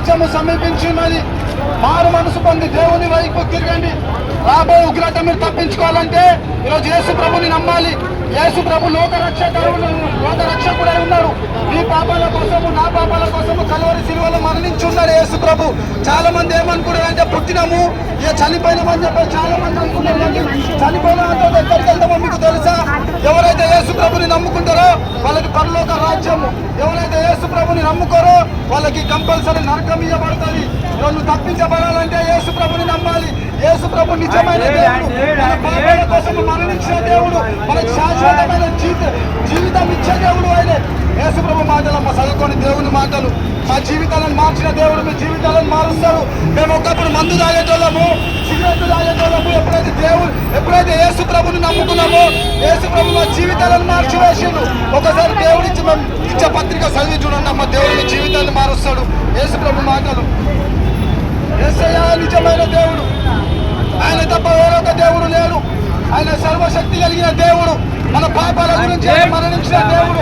రాజ్యము సమీపించినది. మారు మనసు పొంది దేవుని వైపు తిరగండి. రాబోయే ఉగ్రత మీరు తప్పించుకోవాలంటే ఈరోజు యేసు ప్రభుని నమ్మాలి. యేసు ప్రభు లోక రక్షకుడై ఉన్నాడు. నీ పాపాల కోసము నా పాపాల కోసము కల్వరి సిలువలో మరణించున్నాడు యేసు ప్రభు. చాలా మంది ఏమనుకున్నారంటే పుట్టినము ఇక చనిపోయినామని చెప్పి చాలా మంది అనుకున్నారు. చనిపోయిన ఎక్కడికి వెళ్తామో మీకు తెలుసా? ఎవరైతే యేసు ప్రభుని నమ్ముకుంటారో వాళ్ళకి పరలోక రాజ్యము, ఎవరైతే యేసు ప్రభుని నమ్ముకోరో వాళ్ళకి కంపల్సరీ నరకం ఇవ్వబడుతుంది. నువ్వు తప్పించబడాలంటే యేసు ప్రభుని నమ్మాలి. యేసు ప్రభు నిజమైన దేవుడు, మన పాపాల కోసం మరణించిన దేవుడు, మనకు శాశ్వతమైన జీవితం ఇచ్చే దేవుడు ఆయనే. యేసు ప్రభు మాటలమ్మ చదువుకొని దేవుని మాటలు మా జీవితాలను మార్చిన దేవుడు మీ జీవితాలను మారుస్తాడు. మేము ఒకప్పుడు మందు తాగేటోళ్ళము, సిగరెట్లు తాగేటోళ్ళము. ఎప్పుడైతే యేసు ప్రభుని నమ్ముకున్నామో యేసు ప్రభు మా జీవితాలను మార్చివేసిండు. ఒకసారి దేవుడి మేము ఇచ్చే పత్రిక చదివి చూడండి అమ్మ, దేవుడు మీ జీవితాన్ని మారుస్తాడు. యేసు ప్రభు మాటలు. యేసయ్య నిజమైన దేవుడు, ఆయన తప్ప వేరొక దేవుడు లేడు. ఆయన సర్వశక్తి కలిగిన దేవుడు, మన పాపాల గురించి మరణించిన దేవుడు.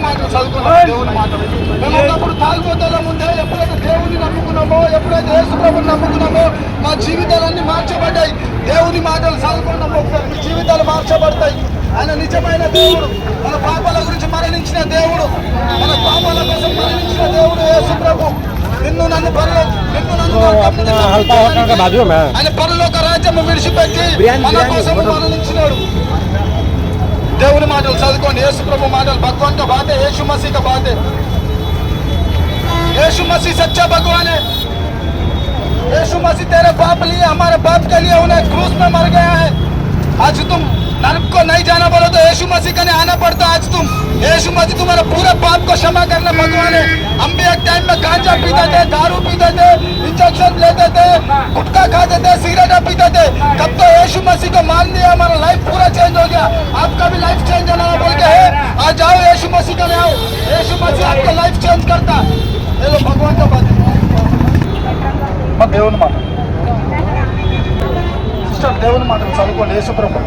మాటలు చదువుకున్నాం దేవుని మాటలు. మేము ఒకప్పుడు తాగుబోతుల ముందే ఎప్పుడైతే దేవుని నమ్ముకున్నామో, ఎప్పుడైతే యేసు ప్రభుని నమ్ముకున్నామో మా జీవితాలన్నీ మార్చబడ్డాయి. దేవుని మాటలు చదువుకున్నాము, ఒకసారి మీ జీవితాలు మార్చబడతాయి. ఆయన నిజమైన దేవుడు, మన పాపాల గురించి మరణించిన దేవుడు, మన పాపాల కోసం మరణించిన దేవుడు యేసు ప్రభు. ఆయన పరలోక రాజ్యము విడిచిపెట్టి మన కోసం మరణించినాడు. దేవుని మాటలు చదువుకోండి, యేసు ప్రభు మాటలు. భగवान का बात है, यीशु मसीह का बात है. यीशु मसीह सच्चा भगवान है. यीशु मसीह तेरे पाप लिए, हमारे पाप के लिए उन्हें क्रूस में मर गया है. आज तुम नरक को नहीं जाना बोलो तो यीशु मसीह का आना पड़ता. आज तुम यीशु मसीह तुम्हारे पूरे पाप को क्षमा करना भगवान है. हम भी एक टाइम में गांजा पीते थे, दारू पीते थे, इंजेक्शन लेते थे, गुटखा खाते थे, सिगरेट पीते थे. कब तो यीशु मसीह को मान लिया, हमारा लाइफ पूरा चेंज हो गया. आपका भी लाइफ चेंज होना बोल के है. आज जाओ यीशु मसीह का ले आओ. यीशु मसीह आपका लाइफ चेंज करता. ये लो भगवान का बात. దేవుని మాట సిస్టర్, దేవుని మాటలు చదువుకోండి. యేసు ప్రభు